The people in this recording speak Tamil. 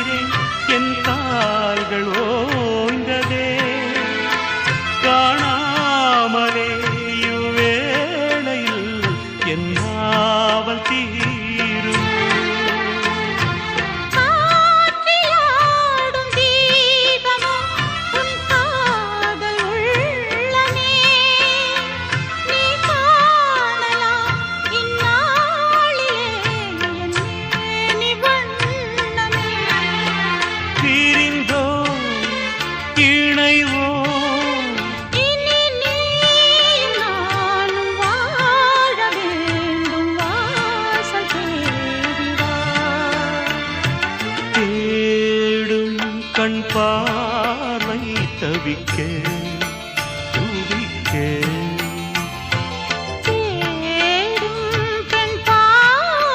உயிரே என் கால்கள் ஓய்ந்ததே காணாமலே இவ்வேளையில் என் நாவல் தீரும் கண் பார்வை தவிக்க துடிக்க